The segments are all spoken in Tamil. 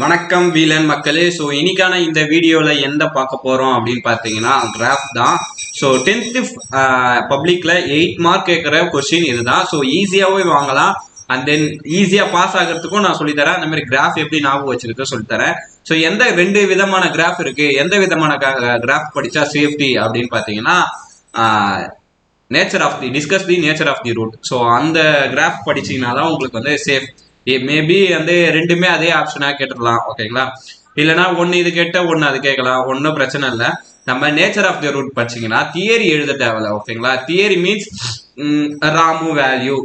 வணக்கம் வீலன் மக்களே. ஸோ இன்னைக்கான இந்த வீடியோவில் எந்த பார்க்க போகிறோம் அப்படின்னு பார்த்தீங்கன்னா கிராஃப் தான். ஸோ 10th பப்ளிக்கில் 8 மார்க் கேட்குற கொஸ்டின் இதுதான். ஸோ ஈஸியாகவே வாங்கலாம். அண்ட் தென் ஈஸியாக பாஸ் ஆகிறதுக்கும் நான் சொல்லித்தரேன். அந்த மாதிரி கிராஃப் எப்படி ஞாபகம் வச்சிருக்க சொல்லித்தரேன். ஸோ எந்த 2 விதமான கிராஃப் இருக்குது, எந்த விதமான கிராஃப் படித்தா சேஃப்டி அப்படின்னு பார்த்தீங்கன்னா nature of the discuss the nature of the root. So அந்த கிராஃப் படிச்சிங்கன்னா தான் உங்களுக்கு வந்து சேஃப். மேபி வந்து ரெண்டுமே அதே ஆப்ஷனாக கேட்டுடலாம், ஓகேங்களா? இல்லைனா ஒன்று இது கேட்ட ஒன்று அது கேட்கலாம், ஒன்றும் பிரச்சனை இல்லை. நம்ம நேச்சர் ஆஃப் தி ரூட் படிச்சிங்கன்னா தியரி எழுத தேவையில்ல, ஓகேங்களா? தியரி மீன்ஸ் ராமு வேல்யூ,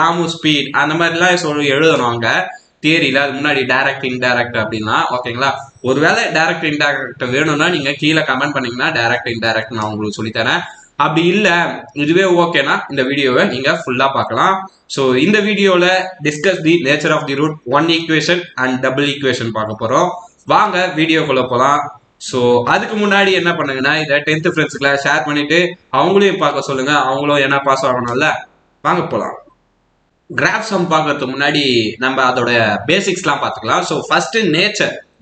ராமு ஸ்பீட், அந்த மாதிரிலாம் சொல்லி எழுதணும் அங்கே தியரியில். அது முன்னாடி டைரக்ட் இன்டைரக்ட் அப்படின்னா, ஓகேங்களா? ஒருவேளை டைரக்ட் இன்டைரக்ட் வேணும்னா நீங்கள் கீழே கமெண்ட் பண்ணீங்கன்னா டைரக்ட் இன்டைரக்ட் நான் உங்களுக்கு சொல்லித்தரேன். அப்படி இல்லை இதுவே ஓகேனா இந்த வீடியோவை நீங்கள் ஃபுல்லாக பார்க்கலாம். ஸோ இந்த வீடியோவில் discuss the nature of the root, 1 equation and double equation பார்க்க போகிறோம். வாங்க வீடியோக்குள்ளே போகலாம். ஸோ அதுக்கு முன்னாடி என்ன பண்ணுங்கன்னா, இதை 10th ஃப்ரெண்ட்ஸுக்குலாம் ஷேர் பண்ணிவிட்டு அவங்களையும் பார்க்க சொல்லுங்கள், அவங்களும் என்ன பாஸ் ஆகணும்ல. வாங்க போகலாம். கிராஃப் சம் பார்க்கறதுக்கு முன்னாடி நம்ம அதோட பேசிக்ஸ்லாம் பார்த்துக்கலாம். ஸோ ஃபர்ஸ்ட்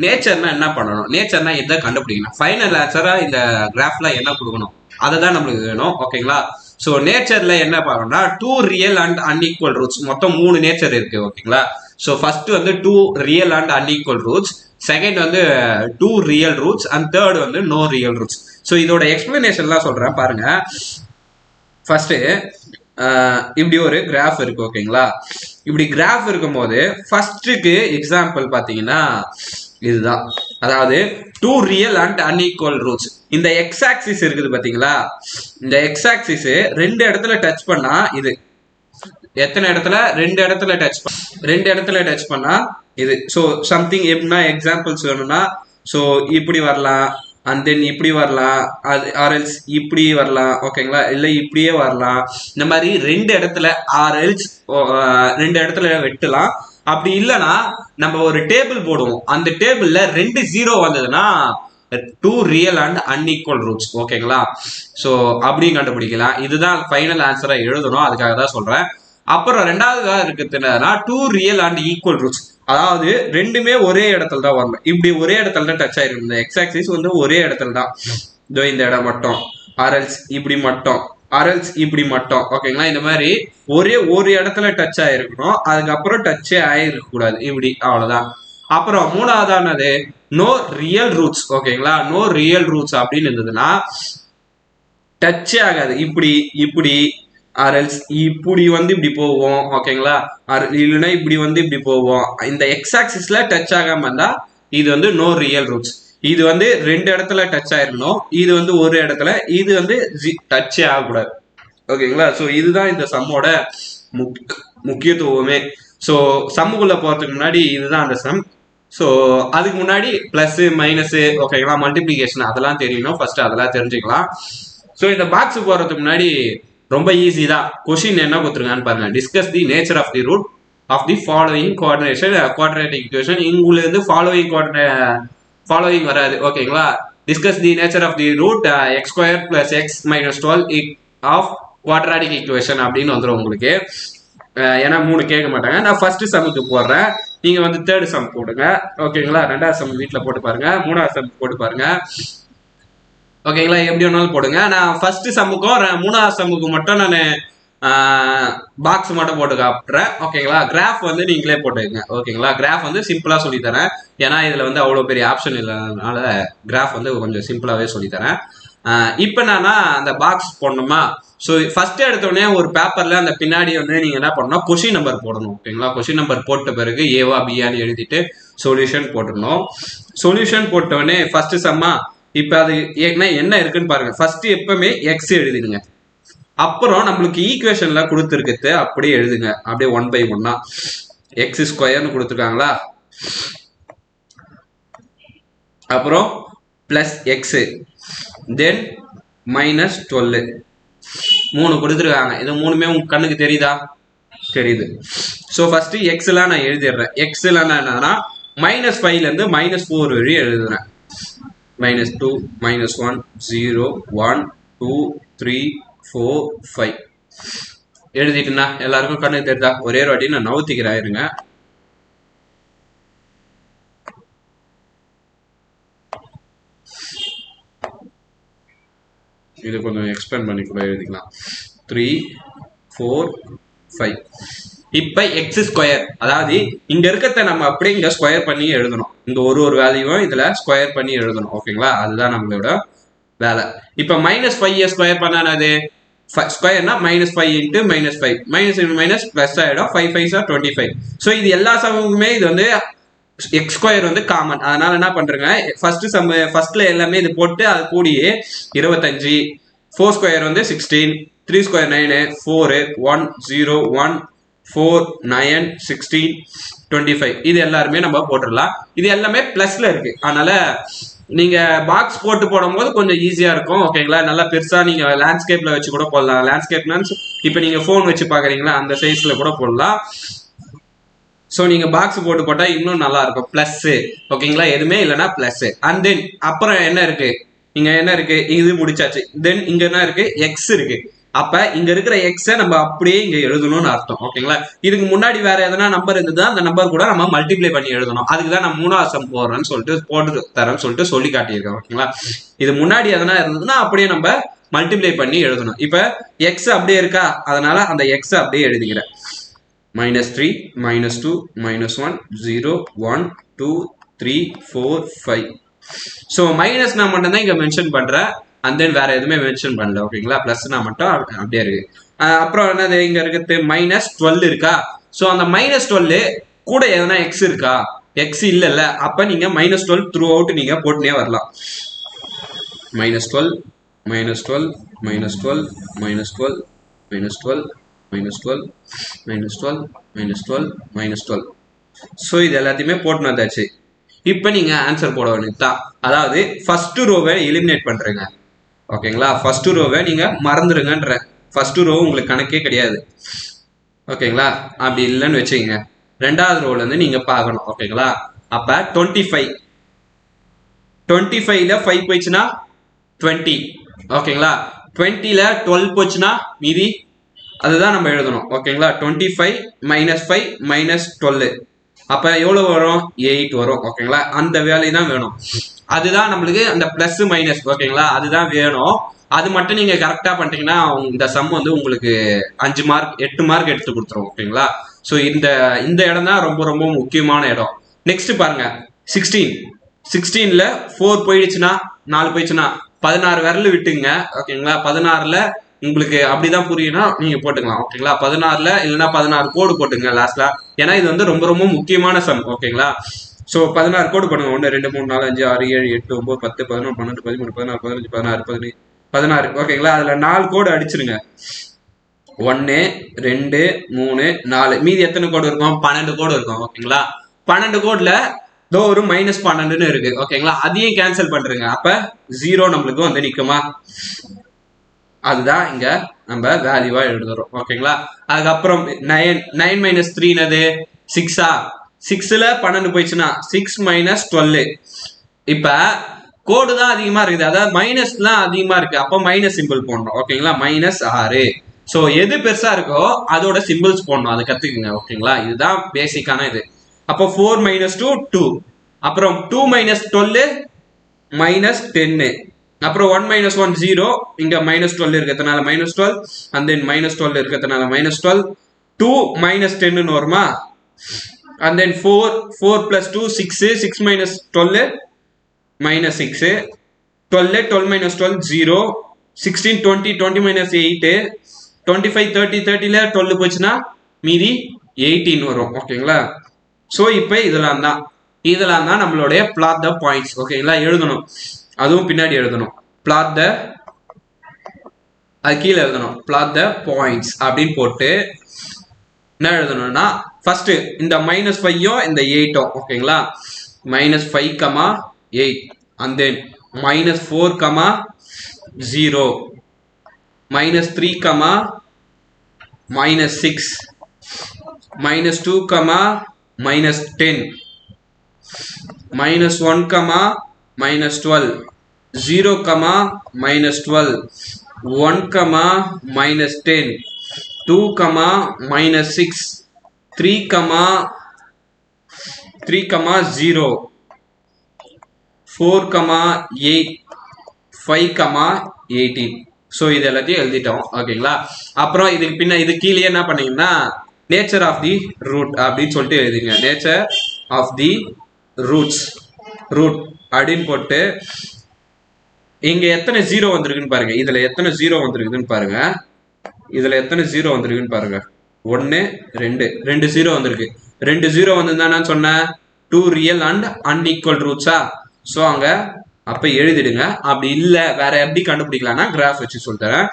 நேச்சர்னா என்ன பண்ணணும், நேச்சர்னா எதை கண்டுபிடிக்கணும், ஃபைனல் ஆன்சராக இந்த கிராஃப்ல என்ன கொடுக்கணும் அதை தான் நம்மளுக்கு வேணும், ஓகேங்களா? ஸோ நேச்சர்ல என்ன பார்க்கணும்னா 2 ரியல் அண்ட் அன்ஈக்குவல் ரூட்ஸ், மொத்தம் 3 நேச்சர் இருக்கு, ஓகேங்களா? ஸோ ஃபர்ஸ்ட் வந்து 2 real and unequal roots, second வந்து 2 ரியல் ரூட்ஸ் அண்ட் தேர்ட் வந்து நோ ரியல் ரூட்ஸ். ஸோ இதோட எக்ஸ்பிளனேஷன்லாம் சொல்றேன் பாருங்க. ஃபர்ஸ்ட் இப்படி ஒரு கிராஃப் இருக்கு, ஓகேங்களா? இப்படி கிராஃப் இருக்கும்போது ஃபர்ஸ்ட்டுக்கு எக்ஸாம்பிள் பார்த்தீங்கன்னா இதுதான், அதாவது 2 ரியல் அண்ட் அன்ஈக்குவல் ரூட்ஸ். இந்த எக்ஸ் ஆக்சிஸ் இருக்குது பாத்தீங்களா, இந்த எக்ஸ் ஆக்சிஸ் 2 இடத்துல டச் பண்ணா இது எத்தனை இடத்துல, 2 இடத்துல டச் பண்ணா இது. ஸோ சம்திங் எப்படின்னா எக்ஸாம்பிள்ஸ் வேணும்னா, ஸோ இப்படி வரலாம், அண்ட் தென் இப்படி வரலாம், அது ஆர்எல்ஸ் இப்படி வரலாம், ஓகேங்களா? இல்லை இப்படியே வரலாம். இந்த மாதிரி 2 இடத்துல ஆர்எல்ஸ் 2 இடத்துல வெட்டலாம். அப்படி இல்லைன்னா நம்ம ஒரு டேபிள் போடுவோம், அந்த டேபிள்ல 2 0 வந்ததுன்னா 2 ரியல் அண்ட் அன்ஈக்குவல் ரூட்ஸ், ஓகேங்களா? ஸோ அப்படியும் கண்டுபிடிக்கலாம். இதுதான் ஃபைனல் ஆன்சரா எழுதணும், அதுக்காக தான் சொல்றேன். அப்புறம் ரெண்டாவது இருக்கிறது என்னன்னா 2 ரியல் அண்ட் ஈக்குவல் ரூட்ஸ், அதாவது ரெண்டுமே ஒரே இடத்துல தான் வரணும். இப்படி ஒரே இடத்துல தான் டச் ஆயிருக்கு, இந்த எக்ஸ் ஆக்சிஸ் வந்து ஒரே இடத்துல தான், இந்த இடம் மட்டும், ஆர்எல்ஸ் இப்படி மட்டும், ஆர்எல்ஸ் இப்படி மட்டும், ஓகேங்களா? இந்த மாதிரி ஒரே ஒரு இடத்துல டச் ஆயிருக்கணும், அதுக்கப்புறம் டச்சே ஆயிருக்க கூடாது, இப்படி, அவ்வளவுதான். அப்புறம் மூணாவதானது நோ ரியல் ரூட்ஸ், ஓகேங்களா? நோ ரியல் ரூட்ஸ் அப்படின்னு இருந்ததுன்னா டச்சே ஆகாது, இப்படி இப்படி, ஆர்எல்ஸ் இப்படி வந்து இப்படி போவோம், ஓகேங்களா? இல்லைன்னா இப்படி வந்து இப்படி போவோம். இந்த எக்ஸ் ஆக்சிஸ்ல டச் ஆகாம இருந்தா இது வந்து நோ ரியல் ரூட்ஸ். இது வந்து 2 இடத்துல டச் ஆயிருக்கணும், இது வந்து ஒரு இடத்துல, இது வந்து டச்சே ஆகக்கூடாது, ஓகேங்களா? ஸோ இதுதான் இந்த சம்மோட முக்கியத்துவமே. ஸோ சம்முக்குள்ள போறதுக்கு முன்னாடி இதுதான் அந்த சம். ஸோ அதுக்கு முன்னாடி பிளஸ் மைனஸ், ஓகேங்களா? மல்டிபிளிகேஷன் அதெல்லாம் தெரியணும், ஃபர்ஸ்ட் அதெல்லாம் தெரிஞ்சுக்கலாம். ஸோ இந்த பாக்ஸ் போறதுக்கு முன்னாடி ரொம்ப ஈஸி தான். கொஸ்டின் என்ன கொடுத்துருக்கான்னு பாருங்க. Discuss the nature of the root of the following quadratic equation. இங்குள்ள இருந்து ஃபாலோயிங் வராது, ஓகேங்களா? Discuss the nature of the root x square plus x minus 12 of quadratic equation அப்படின்னு வந்துடும் உங்களுக்கு. ஏன்னா 3 கேட்க மாட்டாங்க. நான் ஃபர்ஸ்ட் சம்முக்கு போடுறேன், நீங்க வந்து தேர்ட் சம் போடுங்க, ஓகேங்களா? 2வது சம் வீட்டில் போட்டு பாருங்க, 3வது சம் போட்டு பாருங்க, ஓகேங்களா? எப்படி வேணாலும் போடுங்க. நான் ஃபர்ஸ்ட் சம்முக்கும் 3வது சம்முக்கும் மட்டும் நான் பாக்ஸ் மட்டும் போட்டு காட்டுறேன், ஓகேங்களா? கிராஃப் வந்து நீங்களே போட்டுக்கங்க, ஓகேங்களா? கிராஃப் வந்து சிம்பிளா சொல்லித்தரேன், ஏன்னா இதுல வந்து அவ்வளோ பெரிய ஆப்ஷன் இல்லாதனால கிராஃப் வந்து கொஞ்சம் சிம்பிளாவே சொல்லித்தரேன். இப்போ நானா அந்த பாக்ஸ் போடணுமா? ஸோ ஃபர்ஸ்ட் எடுத்தோடனே ஒரு பேப்பர்ல அந்த பின்னாடி வந்து நீங்க என்ன பண்ணணும், கொஸ்டின் நம்பர் போடணும், ஓகேங்களா? கொஸ்டின் நம்பர் போட்ட பிறகு ஏவா பியான்னு எழுதிட்டு சொல்யூஷன் போட்டுடணும். சொல்யூஷன் போட்டோடனே ஃபர்ஸ்ட் சம்மா இப்போ அது என்ன இருக்குன்னு பாருங்க. ஃபர்ஸ்ட் எப்பவுமே எக்ஸ் எழுதிடுங்க, அப்புறம் நம்மளுக்கு ஈக்குவேஷன்ல கொடுத்துருக்குது அப்படியே எழுதுங்க, அப்படியே 1 by 1 எக்ஸ் ஸ்கொயர்னு கொடுத்துருக்காங்களா, அப்புறம் பிளஸ் எக்ஸ், தென் மைனஸ் 12 3 கொடுத்துருக்காங்க. இது 3மே உங்க கண்ணுக்கு தெரியுதா? தெரியுது. ஸோ ஃபர்ஸ்ட் எக்ஸ்லாம் நான் எழுதிடுறேன். எக்ஸ்லாம் என்னன்னா -5ல இருந்து -4 வழி எழுதுறேன். -2 -1 0 1 2 3 4 5 எழுதிட்டுனா எல்லாருக்கும் கண்ணுக்கு தெரியுதா? ஒரே வாட்டி நான் நவுத்திக்கிறேன் இருங்க. இது கொஞ்சம் எக்ஸ்பேண்ட் பண்ணி கூட எழுதிக்கலாம். 3 4 5. இப்போ எக்ஸ் ஸ்கொயர், அதாவது இங்க இருக்கிறத நம்ம அப்படியே இங்க ஸ்கொயர் பண்ணி எழுதணும். இங்க ஒரு வேல்யூவும் இதுல ஸ்கொயர் பண்ணி எழுதணும். ஓகேங்களா, அதுதான் நம்மளோட வேலை. இப்போ -5 ஸ்கொயர் பண்ணானது ஸ்கொயர்னா -5 into -5, minus into minus plus ஆயிடும். 5 5 ஆர் 25. ஸோ இது எல்லா சமமுமே இது வந்து எக்ஸ் ஸ்கொயர் வந்து காமன். அதனால என்ன பண்றேங்க, ஃபர்ஸ்ட்ல எல்லாமே இது போட்டு அது கூடியே 25, 4 ஸ்கொயர் வந்து 16, 3 ஸ்கொயர் 9, 4 1 0 1 4 9 16 25. இது எல்லாருமே நம்ம போட்டுடலாம். இது எல்லாமே பிளஸ்ல இருக்கு, அதனால நீங்க பாக்ஸ் போட்டு போடும்போது கொஞ்சம் ஈஸியா இருக்கும். ஓகேங்களா, நல்லா பெருசா நீங்க லேண்ட்ஸ்கேப்ல வச்சு கூட போடலாம். லேண்ட்ஸ்கேப் மீன்ஸ் இப்போ நீங்க போன் வச்சு பாக்குறீங்களா, அந்த சைஸ்ல கூட போடலாம். ஸோ நீங்க பாக்ஸ் போட்டு போட்டா இன்னும் நல்லா இருக்கும். பிளஸ், ஓகேங்களா, எதுவுமே இல்லைன்னா பிளஸ். அண்ட் தென் அப்புறம் என்ன இருக்கு, இங்க என்ன இருக்கு, இது முடிச்சாச்சு. தென் இங்க என்ன இருக்கு, எக்ஸ் இருக்கு. அப்ப இங்க இருக்கிற எக்ஸை நம்ம அப்படியே இங்க எழுதணும்னு அர்த்தம். ஓகேங்களா, இதுக்கு முன்னாடி வேற எதனா நம்பர் இருந்ததுன்னா அந்த நம்பர் கூட நம்ம மல்டிப்ளை பண்ணி எழுதணும். அதுக்கு தான் நான் 3ஆவது சம் போடுறேன்னு சொல்லிட்டு போட்டு தரேன்னு சொல்லிட்டு சொல்லி காட்டியிருக்கேன். ஓகேங்களா, இது முன்னாடி எதனா இருந்ததுன்னா அப்படியே நம்ம மல்டிப்ளை பண்ணி எழுதணும். இப்ப எக்ஸ் அப்படியே இருக்கா, அதனால அந்த எக்ஸை அப்படியே எழுதிக்கிறேன். -3 -2 -1 0 1 2 3 4 5. ஸோ மைனஸ் நான் மட்டும் தான் இங்க மென்ஷன் பண்றேன். அண்ட் தென் வேற எதுவுமே மென்ஷன் பண்ணல. ஓகேங்களா, பிளஸ் நான் மட்டும் அப்படியே இருக்கு. அப்புறம் என்னது இங்க இருக்குது, -12 இருக்கா. ஸோ அந்த -12 கூட எதனா எக்ஸ் இருக்கா, எக்ஸ் இல்லைல்ல. அப்ப நீங்க -12 த்ரூ அவுட் நீங்க போட்டுனே வரலாம். -12 -12 -12 -12 -12 -12 -12 -12 ஸோ இது எல்லாத்தையுமே போட்டு வந்தாச்சு. இப்போ நீங்க ஆன்சர் போட வேண்டியதுதான். அதாவது ஃபர்ஸ்ட் ரோவை எலிமினேட் பண்றீங்க. ஓகேங்களா, ஃபர்ஸ்ட் ரோவை நீங்க மறந்துடுங்கன்ற. ஃபர்ஸ்ட் ரோ உங்களுக்கு கணக்கே கிடையாது. ஓகேங்களா, அப்படி இல்லைன்னு வச்சுக்கோங்க. ரெண்டாவது ரோல இருந்து நீங்க பார்க்கணும். ஓகேங்களா, அப்ப 25ல 5 போயிடுச்சுன்னா 20. ஓகேங்களா, 20ல 12 போச்சுன்னா மீதி அதுதான் நம்ம எழுதணும். ஓகேங்களா, 25 -5 -12 அப்ப எவ்வளவு வரும், 8 வரும். ஓகேங்களா, அந்த வேலை தான் வேணும். அதுதான் நம்மளுக்கு அந்த பிளஸ் மைனஸ். ஓகேங்களா, அதுதான் வேணும். அது மட்டும் நீங்க கரெக்டா பண்ணிட்டீங்கன்னா இந்த சம் வந்து உங்களுக்கு 5 மார்க் 8 மார்க் எடுத்து கொடுத்துரும். ஓகேங்களா, ஸோ இந்த இடம் தான் ரொம்ப ரொம்ப முக்கியமான இடம். நெக்ஸ்ட் பாருங்க, 16ல 4 போயிடுச்சுன்னா 4 போயிடுச்சுன்னா 16 விரல் விட்டுங்க. ஓகேங்களா, 16ல உங்களுக்கு அப்படிதான் புரியும்னா நீங்க போட்டுக்கலாம். ஓகேங்களா, 16ல இல்லைன்னா 16 கோடு போட்டுங்க லாஸ்ட்ல. ஏன்னா இது வந்து ரொம்ப ரொம்ப முக்கியமான சம். ஓகேங்களா, ஸோ 16 கோடு பண்ணுங்க. 1 2 3 4 5 6 7 8 9 10 11 12 13 14 15 16 17 16. ஓகேங்களா, அதுல 4 கோடு அடிச்சிருங்க. 1 2 3 4 மீதி எத்தனை கோடு இருக்கும், 12 கோடு இருக்கும். ஓகேங்களா, 12 கோடுல இதோ ஒரு -12ன்னு இருக்கு. ஓகேங்களா, அதையும் கேன்சல் பண்றீங்க. அப்ப 0 நம்மளுக்கு வந்து நிக்குமா, அதுதான் இங்க நம்ம வேல்யூவா எழுதுறோம். ஓகேங்களா, அதுக்கப்புறம் 9 - 3 என்னது 6ஆ. 6ல 12 போயிடுச்சுன்னா 6 - 12. இப்ப கோடு தான் அதிகமா இருக்குது, அதாவது மைனஸ்லாம் அதிகமா இருக்கு. அப்போ மைனஸ் சிம்பிள் போடணும். ஓகேங்களா, -6. ஸோ எது பெருசா இருக்கோ அதோட சிம்பிள்ஸ் போடணும். அதை கத்துக்குங்க. ஓகேங்களா, இதுதான் பேசிக்கான இது. அப்போ 4 - 2 2. அப்புறம் 2 - 12 -10. அப்புறம் 1 - 1 0. இங்க -12 இருக்கிறதுனால -12, and then -12 இருக்கிறதுனால -12. 2 - 10 வருமா, and then 4 + 2 6. 6 - 12 -6. 12 12 - 12 0. 16 20 20 - 8. 25 30 30ல 12 போச்சுன்னா மீதி 18 வரும். ஓகேங்களா, ஸோ இப்போ இதெல்லாம் தான் நம்மளுடைய பிளாட் த பாயிண்ட்ஸ். ஓகேங்களா, எழுதணும். அதுவும் பின்னாடி எழுதணும். பிளாட் த, அது கீழே எழுதணும். பிளாட் த பாயிண்ட்ஸ் அப்படின்னு போட்டு என்ன எழுதணும்னா, ஃபர்ஸ்ட் இந்த -5ம் இந்த 8ம். ஓகேங்களா, -5, 8, and then -4, -0, -3, -6, -2, -10, -1, -12, 0, -12, 1, -10, 2, -6, 3, 0, 4, 8, 5, 18. ஸோ இது எல்லாத்தையும் எழுதிட்டோம் ஓகேங்களா. அப்புறம் இதுக்கு பின்ன இது கீழே என்ன பண்ணீங்கன்னா நேச்சர் ஆஃப் தி ரூட் அப்படின்னு சொல்லிட்டு எழுதுங்க. Nature of the roots root அப்படின்னு போட்டு இங்க எத்தனை ஜீரோ வந்திருக்குன்னு பாருங்க. இதுல எத்தனை ஜீரோ வந்திருக்குதுன்னு பாருங்க. இதுல எத்தனை ஜீரோ வந்திருக்குன்னு பாருங்க. 1 2 ஜீரோ வந்திருக்கு. 2 ஜீரோ வந்திருந்தா சொன்னேன் 2 ரியல் அண்ட் அன்இக்குவல் ரூட்ஸா. ஸோ அங்க அப்ப எழுதிடுங்க. அப்படி இல்லை வேற எப்படி கண்டுபிடிக்கலாம்னா கிராஃப் வச்சு சொல்லித்தரேன்.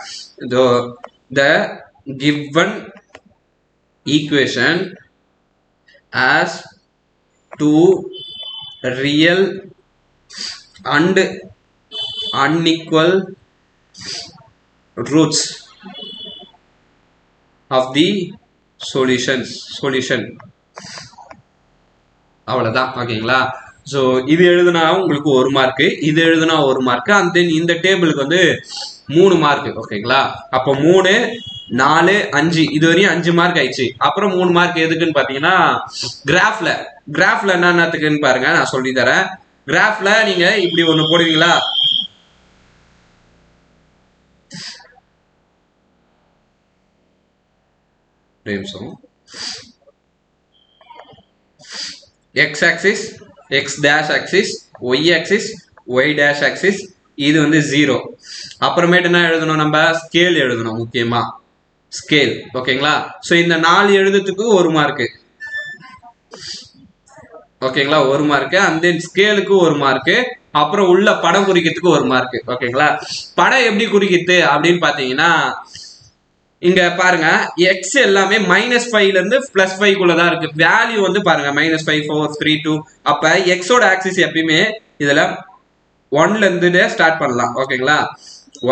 த given equation as 2 real and unequal roots of the solution அவ்வளவுதான் ஓகேங்களா. ஸோ இது எழுதுனா உங்களுக்கு 1 மார்க்கு, இது எழுதுனா 1 மார்க்கு, அண்ட் தென் இந்த டேபிளுக்கு வந்து 3 மார்க்கு ஓகேங்களா. அப்போ 3 4 5 இது வரையும் 5 மார்க் ஆயிடுச்சு. அப்புறம் 3 மார்க் எதுக்குன்னு பாத்தீங்கன்னா கிராஃப்ல என்னத்துக்குன்னு பாருங்க, நான் சொல்லி தரேன். கிராஃப்ல நீங்க இப்படி ஒண்ணு போடுவீங்களா, x axis x dash axis y axis y dash axis இது வந்து 0. அப்புறமேட்டு என்ன எழுதணும், நம்ம ஸ்கேல் எழுதணும். முக்கியமா ஸ்கேல் ஓகேங்களா. ஸோ இந்த 4 எழுதுறதுக்கு 1 மார்க்கு ஓகேங்களா, 1 மார்க்கு. அண்ட் தென் ஸ்கேலுக்கு 1 மார்க்கு. அப்புறம் உள்ள படம் குறிக்கிறதுக்கு 1 மார்க்கு ஓகேங்களா. படம் எப்படி குறிக்கிறது அப்படின்னு பாத்தீங்கன்னா இங்க பாருங்க, எக்ஸ் எல்லாமே -5ல இருந்து +5குள்ளதான் இருக்கு. வேல்யூ வந்து பாருங்க -5 4 3 2. அப்ப எக்ஸோட ஆக்சிஸ் எப்பயுமே இதுல 1ல இருந்து ஸ்டார்ட் பண்ணலாம் ஓகேங்களா.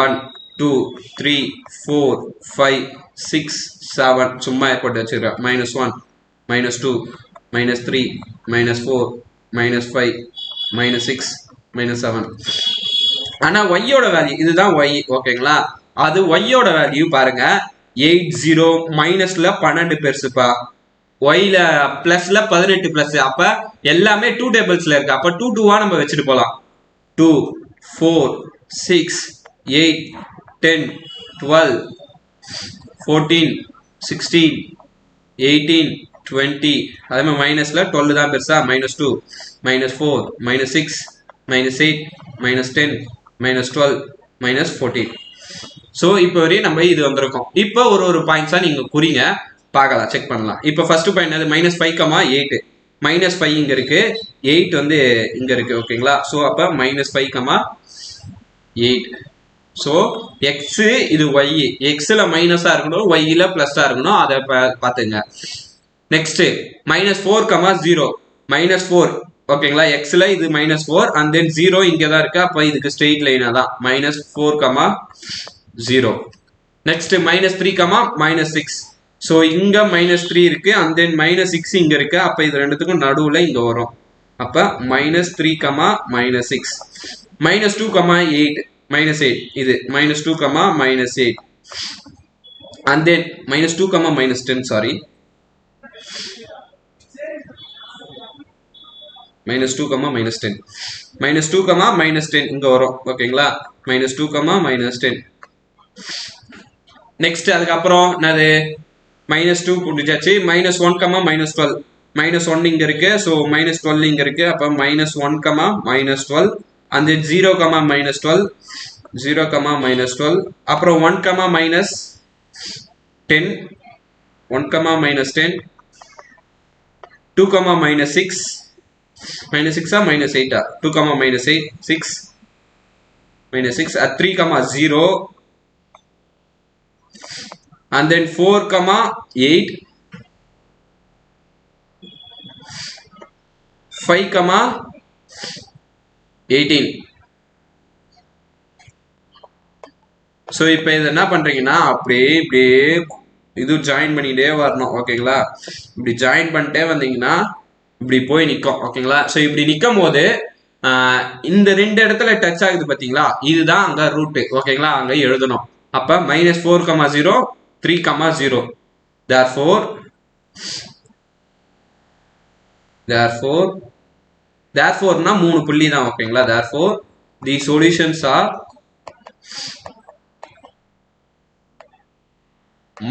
1 2 3 4 5 6 7 சும்மா போட்டு வச்சிருக்கேன். -1 -2 -3 -4 -5 -6 -7. ஆனா ஒய்யோட வேல்யூ இதுதான் ஒய் ஓகேங்களா. அது ஒய்யோட வேல்யூ பாருங்க 80 மைனஸ்ல 12 பெருசுப்பா, ஒய்ல பிளஸ்ல 18 பிளஸ். அப்ப எல்லாமே 2 டேபிள்ஸ்ல இருக்கு. அப்ப 2 2வா நம்ம வச்சுட்டு போலாம். 2 4 6 8 10 12 14 16 18 20. அதே மாதிரி மைனஸ்ல 12 தான் பெருசா. -2 -4 -6 -8 -10 -12 -14. ஸோ இப்போ வரையும் நம்ம இது வந்திருக்கோம். இப்போ ஒரு பாயிண்ட்ஸா நீங்க குறிங்க பார்க்கலாம், செக் பண்ணலாம். இப்போ ஃபர்ஸ்ட் பாயிண்ட் அது -5 8 -5 இங்க இருக்கு, 8 வந்து இங்க இருக்கு ஓகேங்களா. ஸோ அப்ப -5 8. ஸோ எக்ஸ் இது ஒய், எக்ஸ்ல மைனஸா இருக்கணும், ஒய்ல பிளஸ்ஸா இருக்கணும், அதை பார்த்துங்க. நெக்ஸ்ட் -4 0 -4 ஓகேங்களா. எக்ஸ்ல இது -4 அண்ட் தென் 0 இங்க தான் இருக்கு. அப்ப இதுக்கு ஸ்ட்ரெயிட் லைனா தான் -4 0. நெக்ஸ்ட் -3 -6. ஸோ இங்க -3 இருக்கு அண்ட் தென் -6 இங்க இருக்கு. அப்ப இது ரெண்டுத்துக்கும் நடுவுல இங்க வரும். அப்ப -3 -6 -2 8 -8 இது -2 -8 and then -2 -10 sorry -2 -10 -2 -10 இங்க வரும் ஓகேங்களா. -2 -10. நெக்ஸ்ட் அதுக்கப்புறம் என்னது -2 புடிச்சாச்சு. -1 -12 -1 இங்க இருக்கு. ஸோ -12 இங்க இருக்கு. அப்ப -1 -12 and then 0 -12 0 -12. அப்புறம் 1 -10 1 -10 2 -6 -6 -8 2 -8 6 -6 3 0 and then 4 8 5 18. ஸோ இப்போ இது என்ன பண்றீங்கன்னா அப்படியே இப்படியே இது ஜாயின் பண்ணிட்டே வரணும் ஓகேங்களா. இப்படி ஜாயின் பண்ணிட்டே வந்தீங்கன்னா இப்படி போய் நிற்கும் ஓகேங்களா. ஸோ இப்படி நிற்கும் போது இந்த 2 இடத்துல டச் ஆகுது பாத்தீங்களா, இதுதான் அங்க ரூட் ஓகேங்களா, அங்க எழுதணும். அப்ப -4 0 3 0. therefore 3 புள்ளி தான் ஓகேங்களா. therefore the solutions are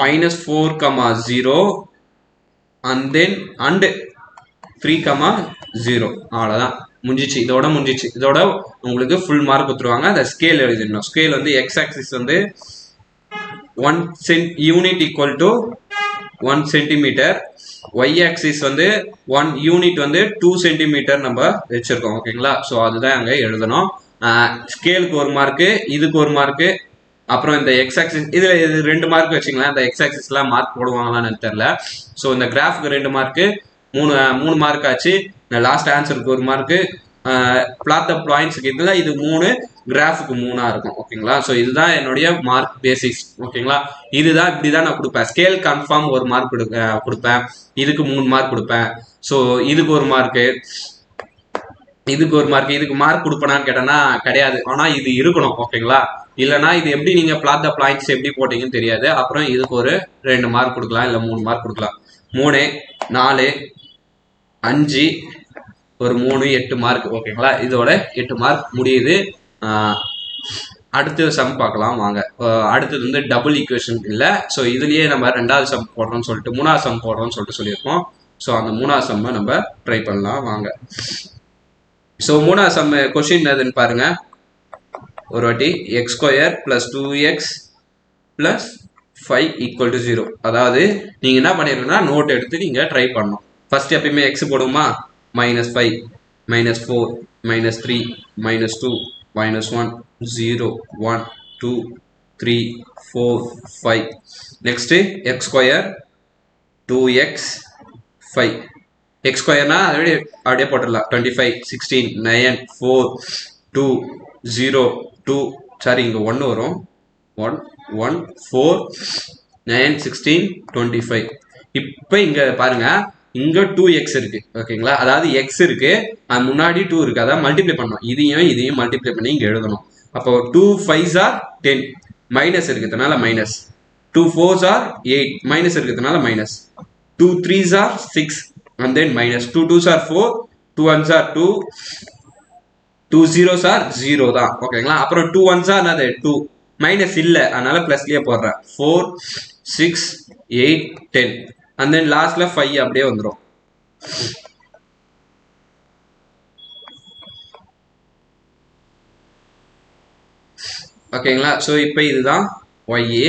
-4, 0 and then and 3, 0 அவ்வளோதான் முடிஞ்சிச்சு. இதோட உங்களுக்கு ஃபுல் மார்க் கொடுத்துருவாங்க. அந்த ஸ்கேல் எழுதிடணும். ஸ்கேல் வந்து எக்ஸ் ஆக்சிஸ் வந்து 1 unit equal to 1 centimetre, y axis வந்து 1 யூனிட் வந்து 2 சென்டிமீட்டர் நம்ம வச்சிருக்கோம். ஓகேங்களா? ஸோ அதுதான் அங்கே எழுதணும். ஸ்கேலுக்கு ஒரு மார்க்கு, இதுக்கு ஒரு மார்க்கு, அப்புறம் இந்த எக்ஸ் ஆக்சிஸ் இதில் இது 2 மார்க் வச்சுக்கலாம். இந்த எக்ஸ் ஆக்சிஸ்லாம் மார்க் போடுவாங்களான்னு தெரியல. ஸோ இந்த கிராஃப்க்கு 2 மார்க்கு, 3 மார்க் ஆச்சு. லாஸ்ட் ஆன்சருக்கு ஒரு மார்க்கு, பிளாட் த பாயிண்ட்ஸுக்கு இதில் இது 3, கிராஃபுக்கு 3 இருக்கும். ஓகேங்களா? ஸோ இதுதான் என்னுடைய மார்க் பேசிக்ஸ். ஓகேங்களா? இதுதான் இப்படி தான் நான் கொடுப்பேன். ஸ்கேல் கன்ஃபார்ம் ஒரு மார்க் கொடுப்பேன். இதுக்கு 3 மார்க் கொடுப்பேன். ஸோ இதுக்கு ஒரு மார்க்கு, இதுக்கு மார்க் கொடுப்பேனான்னு கேட்டேன்னா கிடையாது. ஆனால் இது இருக்கணும். ஓகேங்களா? இல்லைனா இது எப்படி நீங்கள் பிளாட் த பாயிண்ட்ஸ் எப்படி போட்டீங்கன்னு தெரியாது. அப்புறம் இதுக்கு ஒரு 2 மார்க் கொடுக்கலாம், இல்லை 3 மார்க் கொடுக்கலாம். 3, 4, 5, ஒரு 3, 8 மார்க். ஓகேங்களா? இதோட 8 மார்க் முடியுது. அடுத்த சம் பார்க்கலாம் வாங்க. அடுத்தது வந்து டபுள் ஈக்குவேஷன் இல்லை. ஸோ இதுலேயே நம்ம 2வது சம் போடுறோம்னு சொல்லிட்டு 3வது சம் போடுறோம்னு சொல்லியிருக்கோம். ஸோ அந்த 3வது சம்மை நம்ம ட்ரை பண்ணலாம் வாங்க. ஸோ 3வது சம் கொஸ்டின் எதுன்னு பாருங்க ஒரு வாட்டி. x² + 2x + 5 = 0. அதாவது நீங்கள் என்ன பண்ணிருக்கீங்கன்னா நோட் எடுத்து நீங்கள் ட்ரை பண்ணணும். ஃபர்ஸ்ட் எப்பயுமே எக்ஸ் போடுமா, -5, -4, -3, -2, -1, 0, 1, 2, 3, 4, 5. Next x² 2x 5. x²னா அப்படியே போட்டுடலாம். 25, 16, 9, 4, 2, 0, 2, சாரி இங்கே 1 வரும். 1, 1, 4, 9, 16, 25. இப்போ இங்கே பாருங்க, இங்கே 2x இருக்கு. ஓகேங்களா? அதாவது x இருக்கு, அது முன்னாடி 2 இருக்கு. அதாவது மல்டிப்ளை பண்ணணும். இதையும் மல்டிப்ளை பண்ணி இங்கே எழுதணும். அப்போ 2 5s are 10, மைனஸ் இருக்கிறதுனால மைனஸ். 2 4s are 8, மைனஸ் இருக்கிறதுனால minus. 2 3s are 6 and then minus. 2 2s are 4, 2 1s are 2, 2 0s are 0 தான். ஓகேங்களா? அப்புறம் 2 1s are என்னது 2, மைனஸ் இல்லை, அதனால பிளஸ்லயே போடுறேன். 4, 6, 8, 10 and then லாஸ்ட்ல 5 அப்படியே வந்துடும். ஓகேங்களா? ஸோ இப்போ இதுதான் ஒய்ஏ.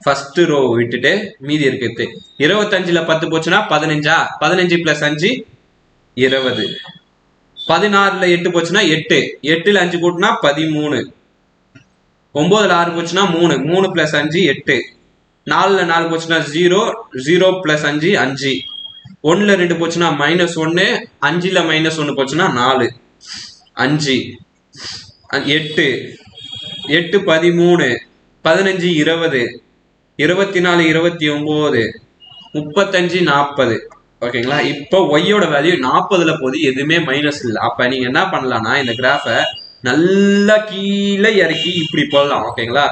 ஃபர்ஸ்ட் ரோ விட்டுட்டு மீதி இருக்குது. 25ல் 10 போச்சுன்னா 15. 15 + 5 20. 16ல் 8 போச்சுன்னா 8. 8ல் 5 கூட்டினா 13. 9ல் 6 போச்சுன்னா 3. 3 + 5 8. 4ல் 4 போச்சுன்னா 0. 0 + 5 5. 1ல் 2 போச்சுன்னா -1. 5ல் -1 போச்சுன்னா 4. 5, 8, 8 13, 15 20, 24 29, 35 40. ஓகேங்களா? இப்போ ஒய்யோட வேல்யூ 40ல் போகுது, எதுவுமே மைனஸ் இல்லை. அப்போ நீங்கள் என்ன பண்ணலாம்னா இந்த கிராஃபை நல்லா கீழே இறக்கி இப்படி போடலாம். ஓகேங்களா?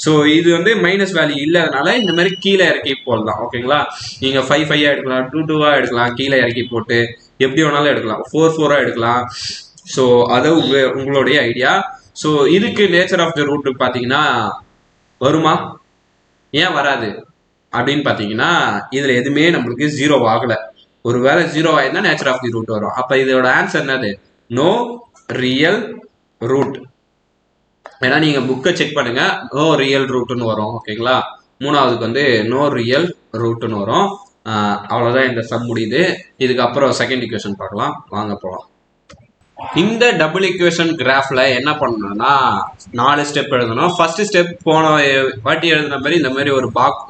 ஸோ இது வந்து மைனஸ் வேல்யூ இல்லாதனால இந்த மாதிரி கீழே இறக்கி போடலாம். ஓகேங்களா? நீங்கள் 5 5 எடுக்கலாம், 2 2 எடுக்கலாம், கீழே இறக்கி போட்டு எப்படி வேணாலும் எடுக்கலாம், 4 4 எடுக்கலாம். ஸோ அது உங்களுடைய ஐடியா. ஸோ இதுக்கு நேச்சர் ஆஃப் த ரூட் பார்த்தீங்கன்னா வருமா, ஏன் வராது அப்படின்னு பார்த்தீங்கன்னா இதில் எதுவுமே நம்மளுக்கு 0 ஆகலை. ஒரு வேளை 0 ஆயிருந்தா நேச்சர் ஆஃப் தி ரூட் வரும். அப்போ இதோட ஆன்சர் என்னது, நோ ரியல் ரூட். ஏன்னா நீங்கள் புக்கை செக் பண்ணுங்க, நோ ரியல் ரூட்டுன்னு வரும். ஓகேங்களா? 3வதுக்கு வந்து நோ ரியல் ரூட்டுன்னு வரும். அவ்வளோதான் இந்த சம் முடியுது. இதுக்கப்புறம் செகண்ட் ஈக்குவேஷன் பார்க்கலாம் வாங்க போகலாம். இந்த டபுள் ஈக்குவேஷன் கிராஃப்ல என்ன பண்ணணும்னா 4 ஸ்டெப் எழுதணும். ஃபர்ஸ்ட் ஸ்டெப் போன வாட்டி எழுதுன மாதிரி இந்த மாதிரி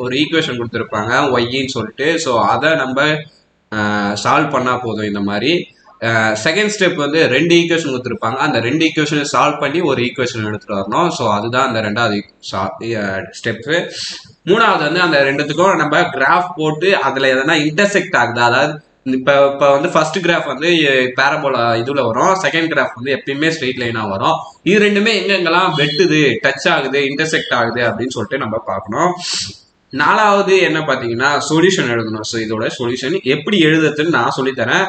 ஒரு ஈக்குவேஷன் கொடுத்துருப்பாங்க ஒய்ன்னு சொல்லிட்டு. ஸோ அதை நம்ம சால்வ் பண்ணா போதும் இந்த மாதிரி. செகண்ட் ஸ்டெப் வந்து 2 ஈக்குவேஷன் கொடுத்துருப்பாங்க, அந்த 2 ஈக்குவேஷனை சால்வ் பண்ணி ஒரு ஈக்குவேஷன் எடுத்துட்டு வரணும். ஸோ அதுதான் அந்த 2வது ஸ்டெப்பு. 3வது வந்து அந்த 2த்துக்கும் நம்ம கிராஃப் போட்டு அதில் எதனா இன்டர்செக்ட் ஆகுது. அதாவது இப்போ வந்து ஃபர்ஸ்ட் கிராஃப் வந்து பேரபோலா இதில் வரும், செகண்ட் கிராஃப் வந்து எப்பயுமே ஸ்ட்ரெயிட் லைனாக வரும். இது ரெண்டுமே எங்கெங்கெல்லாம் வெட்டுது, டச் ஆகுது, இன்டர்செக்ட் ஆகுது அப்படின்னு சொல்லிட்டு நம்ம பார்க்கணும். 4வது என்ன பார்த்தீங்கன்னா சொல்யூஷன் எழுதணும். ஸோ இதோட சொல்யூஷன் எப்படி எழுதுறதுன்னு நான் சொல்லித்தரேன்.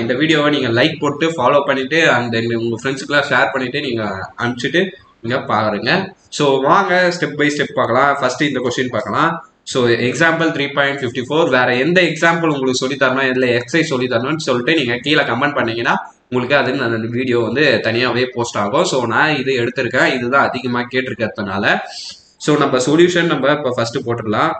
இந்த வீடியோவை நீங்கள் லைக் போட்டு ஃபாலோ பண்ணிவிட்டு அந்த உங்கள் ஃப்ரெண்ட்ஸுக்கெல்லாம் ஷேர் பண்ணிவிட்டு நீங்கள் அனுப்பிச்சிட்டு நீங்கள் பாருங்க. ஸோ வாங்க ஸ்டெப் பை ஸ்டெப் பார்க்கலாம். ஃபர்ஸ்ட் இந்த கொஸ்டின் பார்க்கலாம். ஸோ எக்ஸாம்பிள் 3.54 வேற எந்த எக்ஸாம்பிள் உங்களுக்கு சொல்லி தரணும், இல்லை எக்ஸசைஸ் சொல்லி தரணும்னு சொல்லிட்டு நீங்கள் கீழே கமெண்ட் பண்ணீங்கன்னா உங்களுக்கு அது அந்த வீடியோ வந்து தனியாகவே போஸ்ட் ஆகும். ஸோ நான் இது எடுத்திருக்கேன், இதுதான் அதிகமாக கேட்டிருக்கிறதுனால. ஸோ நம்ம சொல்யூஷன் நம்ம இப்போ ஃபர்ஸ்ட் போட்டுடலாம்.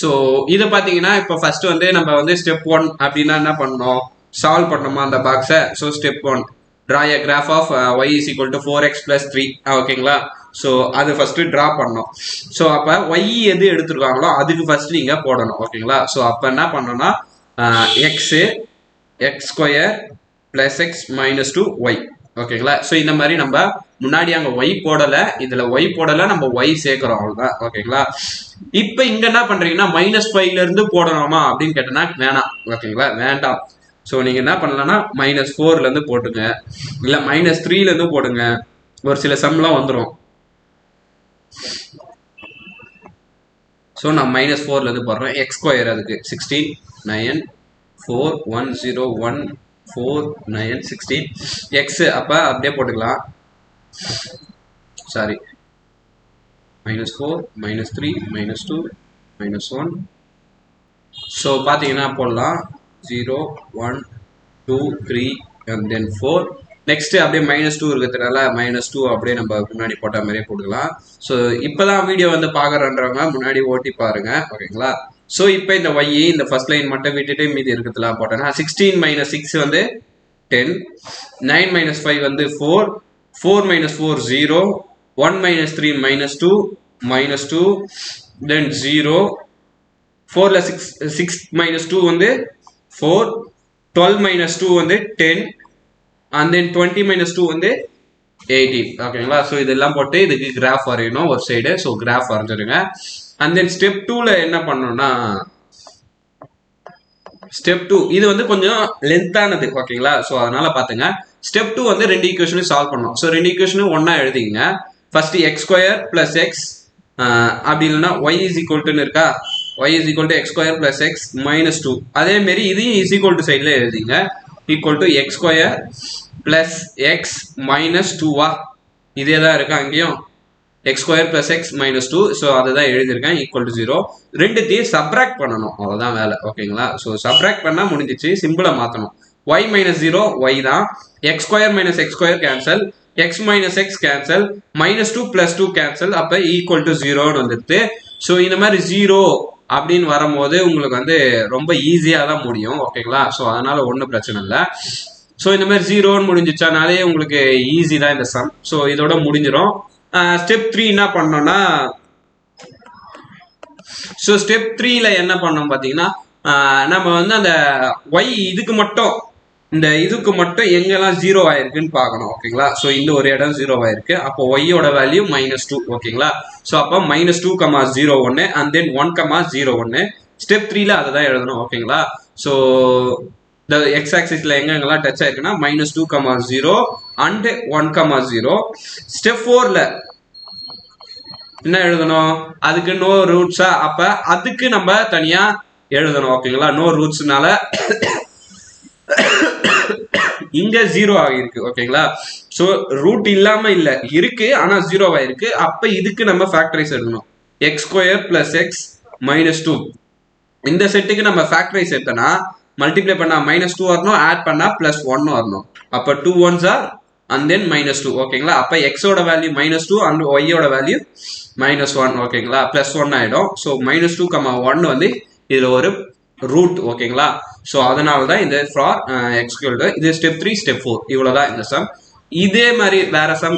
ஸோ இதை பார்த்தீங்கன்னா இப்போ ஃபர்ஸ்ட் வந்து நம்ம வந்து ஸ்டெப் 1 அப்படின்னா என்ன பண்ணணும், சால்வ் பண்ணணுமா அந்த பாக்ஸை. So step 1 draw a graph of y is equal to 4x plus 3. ஓகேங்களா, ஸோ அது ஃபர்ஸ்ட் ட்ரா பண்ணணும். ஸோ அப்போ y எது எடுத்துருக்காங்களோ அதுக்கு ஃபர்ஸ்ட் நீங்கள் போடணும். ஓகேங்களா, ஸோ அப்போ என்ன பண்ணணும்னா X square plus x minus 2y. ஓகேங்களா, ஸோ இந்த மாதிரி நம்ம முன்னாடி அங்கே ஒய் போடலை, இதில் ஒய் போடலை, நம்ம ஒய் சேர்க்குறோம், அவ்வளோதான். ஓகேங்களா, இப்போ இங்கே என்ன பண்ணுறீங்கன்னா -5லேருந்து போடணுமா அப்படின்னு கேட்டோன்னா வேணாம். ஓகேங்களா, வேண்டாம். ஸோ நீங்கள் என்ன பண்ணலாம்னா -4லேருந்து போட்டுங்க, இல்லை -3லேருந்து போடுங்க. ஒரு சில சம்லாம் வந்துடும். ஸோ நான் -4லேருந்து போடுறேன். எக்ஸ் ஸ்கொயர் அதுக்கு 16 9 4 1 0 1 4 9 16 எக்ஸ். அப்போ அப்படியே போட்டுக்கலாம். சாரி, -4 -3 -2 -1. ஸோ பார்த்தீங்கன்னா போடலாம் 0 1 2 3 and then 4. நெக்ஸ்ட் அப்படியே -2 இருக்கிறதுனால -2 அப்படியே நம்ம முன்னாடி போட்ட மாதிரியே போட்டுக்கலாம். ஸோ இப்போதான் வீடியோ வந்து பார்க்குறன்றவங்க முன்னாடி ஓட்டி பாருங்க. ஓகேங்களா, ஸோ இப்போ இந்த ஒய் இந்த ஃபர்ஸ்ட் லைன் மட்டும் விட்டுட்டு மீதி இருக்கிறதுலாம் போட்டேன்னா 16 - 6 வந்து 10, 9 - 5 வந்து 4, 4 - 4 0, 1 - 3 -2 -2, then 0, 4ல 6 - 2 வந்து 4, 12 - 2 வந்து 10, and then 20 - 2 வந்து 18. ஓகேங்களா, ஸோ இதெல்லாம் போட்டு இதுக்கு கிராஃப் வரையணும் ஒரு சைடு. ஸோ கிராஃப் வரைஞ்சிருங்க. அண்ட் தென் ஸ்டெப் 2ல என்ன பண்ணணும்னா ஸ்டெப் 2 இது வந்து கொஞ்சம் லென்த்தானது. ஓகேங்களா, ஸோ அதனால பார்த்துங்க. ஸ்டெப் 2 வந்து 2 ஈக்குவேஷனையும் சால்வ் பண்ணணும். ஸோ 2 ஈக்குவேஷனும் ஒன்றா எழுதிங்க. First X square plus X, அப்படி இல்லைன்னா ஒய் இஸ் ஈக்குவல்ட்டுன்னு இருக்கா, y is equal to x square plus x minus 2. அதே மாதிரி இதையும் is equal to சைடில் எழுதிங்க. equal to x square plus x minus 2. இதே தான் இருக்கு அங்கேயும், x square plus x minus 2. So அதை தான் எழுதியிருக்கேன். equal to 0. ரெண்டுத்தையும் சப்ராக்ட் பண்ணணும், அவ்வளோதான் வேலை. ஓகேங்களா, ஸோ சப்ராக்ட் பண்ணால் முடிஞ்சிச்சு. சிம்பிளை மாற்றணும். y minus 0 y தான், x square minus x square cancel, x minus x cancel, -2 plus 2 cancel. அப்போ equal to 0ன்னு வந்துடுது. ஸோ இந்த மாதிரி 0 அப்படின்னு வரும்போது உங்களுக்கு வந்து ரொம்ப ஈஸியாக தான் முடியும். ஓகேங்களா, ஸோ அதனால ஒன்றும் பிரச்சனை இல்லை. ஸோ இந்த மாதிரி 0ன்னு முடிஞ்சிச்சானாலே உங்களுக்கு ஈஸி தான் இந்த சம். ஸோ இதோட முடிஞ்சிடும். ஸ்டெப் 3 என்ன பண்ணோம்னா, ஸோ ஸ்டெப் 3ல என்ன பண்ணோம் பார்த்தீங்கன்னா, நம்ம வந்து அந்த ஒய் இதுக்கு மட்டும் இந்த இதுக்கு மட்டும் எங்கெல்லாம் 0 ஆயிருக்குன்னு பார்க்கணும். ஓகேங்களா, ஸோ இந்த ஒரு இடம் 0 ஆயிருக்கு. அப்போ ஒய்யோட வேல்யூ -2. ஓகேங்களா, ஸோ அப்போ -2, 0 1 அண்ட் தென் 1, 0 1. ஸ்டெப் 3ல அதை தான் எழுதணும். ஓகேங்களா, ஸோ இந்த எக்ஸ் ஆக்சிஸ்ல எங்கெங்கெல்லாம் டச் ஆயிருக்குன்னா -2, 0 அண்ட் 1, 0. ஸ்டெப் 4ல என்ன எழுதணும், அதுக்கு நோ ரூட்ஸா, அப்ப அதுக்கு நம்ம தனியா எழுதணும். ஓகேங்களா, நோ ரூட்ஸ்னால இங்க 0 ஆகிருக்கு. ஓகேங்களா, ஸோ ரூட் இல்லாம இல்ல இருக்கு, ஆனா 0 ஆயிருக்கு. அப்ப இதுக்கு நம்ம ஃபேக்டரைஸ் எடுக்கணும். எக்ஸ் ஸ்கொயர் பிளஸ் எக்ஸ் -2 இந்த செட்டுக்கு நம்ம ஃபேக்டரைஸ் எடுத்தோம்னா மல்டிப்ளை பண்ணா -2 வரணும், ஆட் பண்ணா +1 வரணும். அப்ப 2 1s are and then -2. ஓகேங்களா, அப்ப எக்ஸோட வேல்யூ -2 அண்ட் ஒய்யோட வேல்யூ -1. ஓகேங்களா, +1 ஆயிடும். ஸோ -2, 1 வந்து இதுல ஒரு ரூட். ஓகேங்களா, ஸோ அதனால தான் இந்த ஃபார் எக்ஸ்கியூல்டு. இது ஸ்டெப் 3 ஸ்டெப் 4 இவ்வளோதான் இந்த சம். இதே மாதிரி வேற சம்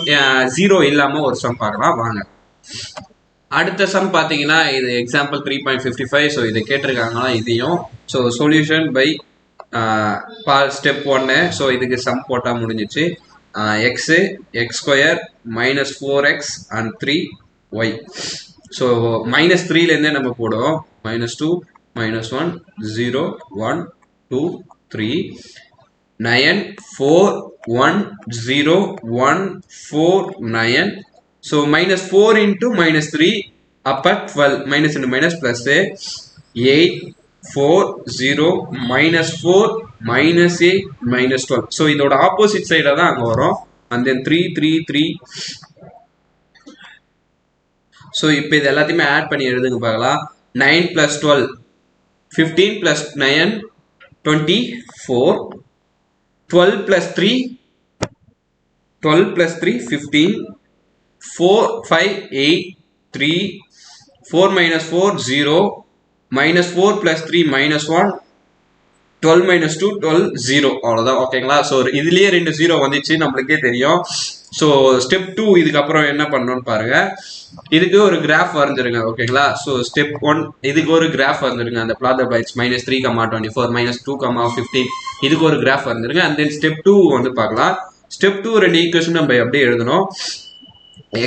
0 இல்லாமல் ஒரு சம் பார்க்கலாம் வாங்க. அடுத்த சம் பார்த்தீங்கன்னா இது எக்ஸாம்பிள் 3.55. ஸோ இதை கேட்டிருக்காங்களா இதையும். So solution by step 1. So இதுக்கு சம் போட்டால் முடிஞ்சிச்சு. X X square -4x and 3y. So -3லேருந்தே நம்ம போடுவோம். -2 -1 0 1 2 3 9 4 1 0 1 4 9. So -4 into -3 up at 12 minus into minus plus 8 4 0 -4 -8 -12. So இதோட ஆப்போசிட் சைடா தான் அங்க வரும். and then 3 3 3. ஸோ இப்போ இது எல்லாத்தையுமே ஆட் பண்ணி எழுதுங்க பார்க்கலாம். 9 + 12 15 + 9 24 12 + 3 15 4 5 8 3 4 - 4 0 -4 + 3 -1 12 - 2 12 0 அவ்வளோதான். ஓகேங்களா? ஸோ இதுலேயே 2 0 வந்துச்சு நம்மளுக்கே தெரியும். ஸோ ஸ்டெப் 2 இதுக்கப்புறம் என்ன பண்ணணும்னு பாருங்க. இதுக்கு ஒரு கிராஃப் வரைஞ்சிருங்க. ஓகேங்களா? ஸோ ஸ்டெப் 1 இதுக்கு ஒரு கிராஃப் வரைஞ்சிருங்க. அந்த plot the bytes -3, -24 -2, -15 இதுக்கு ஒரு கிராஃப் வரைஞ்சிருங்க. அண்ட் தென் ஸ்டெப் 2 வந்து பார்க்கலாம். ஸ்டெப் 2 ரெண்டு ஈக்குவேஷன் நம்ம அப்படியே எழுதணும்.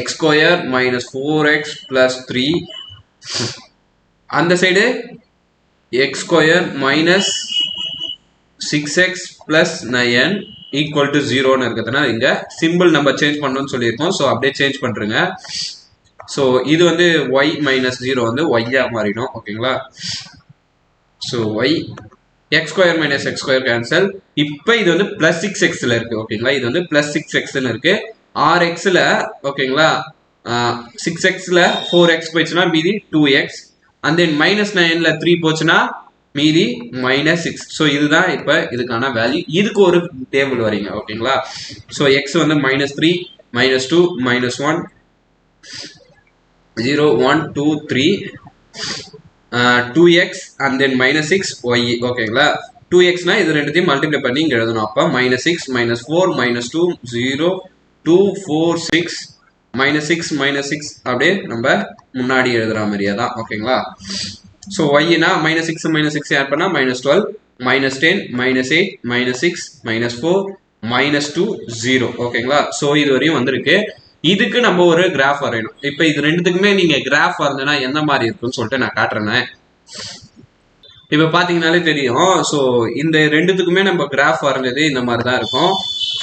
x² - 4x + 3 அந்த சைடு x² - 6x + 9 = 0ன்னு இருக்கிறதுனா இங்க சிம்பிள் நம்ம சேஞ்ச் பண்ணணும்னு சொல்லியிருக்கோம். ஸோ அப்படியே சேஞ்ச் பண்றேங்க. ஸோ இது வந்து y - 0 வந்து y-ஆ மாறிடும். ஓகேங்களா? So y x² - x² cancel. இப்போ இது வந்து +6xல இருக்கு. ஓகேங்களா? இது வந்து +6xன்னு இருக்கு. rxல ஓகேங்களா 6xல 4x போயிடுச்சுன்னா மீதி 2x. and then -9ல 3 போச்சுன்னா மீதி -6. ஸோ இதுதான் இப்போ இதுக்கான வேல்யூ. இதுக்கு ஒரு டேபிள் வரீங்க. ஓகேங்களா? ஸோ x வந்து -3 -2 -1 0 1 2 3 2x and then -6 y. ஓகேங்களா? 2xனா இது ரெண்டுத்தையும் மல்டிப்ளை பண்ணி இங்க எழுதணும். அப்போ -6 -4 -2 0 2 4 6 -6 -6 அப்படியே நம்ம முன்னாடி எழுதுற மாதிரியே தான். ஓகேங்களா? ஸோ ஒய்னா -6 -6 ஆட் பண்ணா -12 -10 -8 -6 -4 -2 0. ஓகேங்களா? ஸோ இது வரையும் வந்திருக்கு. இதுக்கு நம்ம ஒரு கிராஃப் வரையணும். இப்போ இது ரெண்டுத்துக்குமே நீங்க கிராஃப் வரைஞ்சனா எந்த மாதிரி இருக்குன்னு சொல்லிட்டு நான் காட்டுறேன். இப்போ பார்த்தீங்கன்னாலே தெரியும். ஸோ இந்த ரெண்டுத்துக்குமே நம்ம கிராஃப் வரைஞ்சது இந்த மாதிரி தான் இருக்கும்.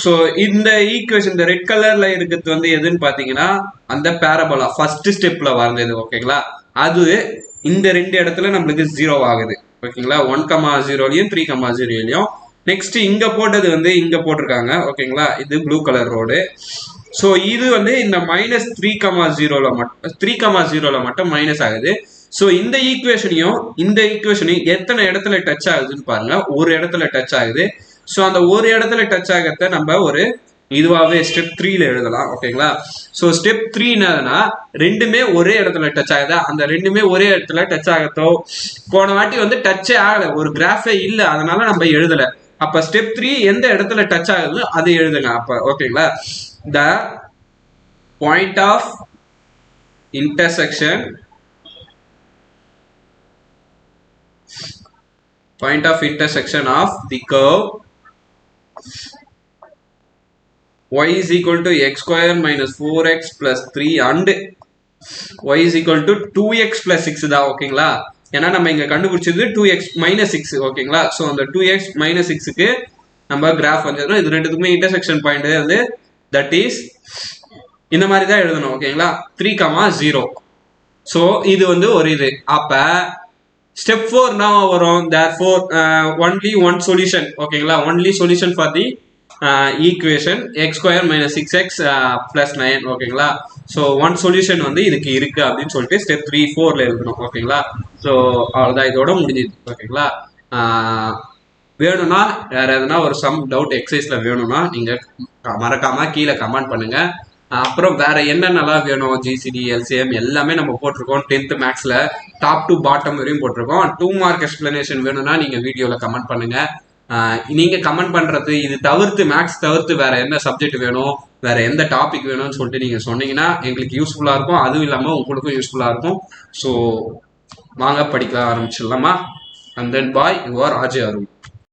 ஸோ இந்த ஈக்குவேஷன் இந்த ரெட் கலர்ல இருக்கிறது வந்து எதுன்னு பார்த்தீங்கன்னா அந்த பேரபோலா ஃபர்ஸ்ட் ஸ்டெப்ல வரைஞ்சது. ஓகேங்களா? அது இந்த ரெண்டு இடத்துல நம்மளுக்கு 0 ஆகுது. ஓகேங்களா? 1,0லையும் 3,0லையும். நெக்ஸ்ட் இங்க போட்டது வந்து இங்க போட்டிருக்காங்க. ஓகேங்களா? இது ப்ளூ கலர் ரோடு. ஸோ இது வந்து இந்த -3,0ல மட்டும் 3,0ல மட்டும் மைனஸ் ஆகுது. ஸோ இந்த ஈக்குவேஷனையும் எத்தனை இடத்துல டச் ஆகுதுன்னு பாருங்க. ஒரு இடத்துல டச் ஆகுது. ஸோ அந்த ஒரு இடத்துல டச் ஆகிறத நம்ம ஒரு இதுவாகவே ஸ்டெப் 3ல எழுதலாம். ஓகேங்களா? ஸோ ஸ்டெப் 3 என்னதுன்னா ரெண்டுமே ஒரே இடத்துல டச் ஆகுது. அந்த ரெண்டுமே ஒரே இடத்துல டச் ஆகத்தோ போன வாட்டி வந்து டச்சே ஆகல, ஒரு கிராஃபே இல்லை, அதனால நம்ம எழுதல. அப்ப ஸ்டெப் 3 எந்த இடத்துல டச் ஆகுது அது எழுதுங்க. அப்ப ஓகேங்களா? The point of intersection of the curve y is equal to x square minus 4x plus 3 and y is equal to 2x plus 6 தான். ஓகேங்களா? ஏன்னா நம்ம இங்க கண்டுபிடிச்சது 2x minus 6. ஓகேங்களா? ஸோ அந்த 2x minus 6க்கு நம்ம கிராஃப் வந்துடும். இது ரெண்டுத்துக்குமே இன்டர்செக்ஷன் பாயிண்ட் வந்து தட் இஸ் இந்த மாதிரி தான் எழுதணும். ஓகேங்களா? 3,0. ஸோ இது வந்து ஒரு இது. அப்ப ஸ்டெப் 4 now வரும். therefore only one solution. ஓகேங்களா? only solution for the equation x² minus 6x plus 9. ஓகேங்களா? ஸோ ஒன் சொல்யூஷன் வந்து இதுக்கு இருக்கு அப்படின்னு சொல்லிட்டு ஸ்டெப் 3 4ல எழுதணும். ஓகேங்களா? ஸோ அவ்வளோதான், இதோட முடிஞ்சுது. ஓகேங்களா? வேணும்னா வேற எதனா ஒரு சம் டவுட் எக்ஸசைஸ்ல வேணும்னா நீங்க மறக்காம கீழே கமெண்ட் பண்ணுங்க. அப்புறம் வேற என்னென்னலாம் வேணும், ஜிசிடி எல்சிஎம் எல்லாமே நம்ம போட்டிருக்கோம். 10th மேக்ஸ்ல டாப் டு பாட்டம் வரையும் போட்டிருக்கோம். 2 மார்க் எக்ஸ்பிளனேஷன் வேணும்னா நீங்க வீடியோல கமெண்ட் பண்ணுங்க. நீங்க கமெண்ட் பண்றது இது தவிர்த்து மேக்ஸ் தவிர்த்து வேற என்ன சப்ஜெக்ட் வேணும், வேற எந்த டாபிக் வேணும்னு சொல்லிட்டு நீங்க சொன்னீங்கன்னா எங்களுக்கு யூஸ்ஃபுல்லா இருக்கும். அதுவும் இல்லாம உங்களுக்கும் யூஸ்ஃபுல்லா இருக்கும். ஸோ வாங்க படிக்க ஆரம்பிச்சிடலாமா? And then bye your RJ Arun.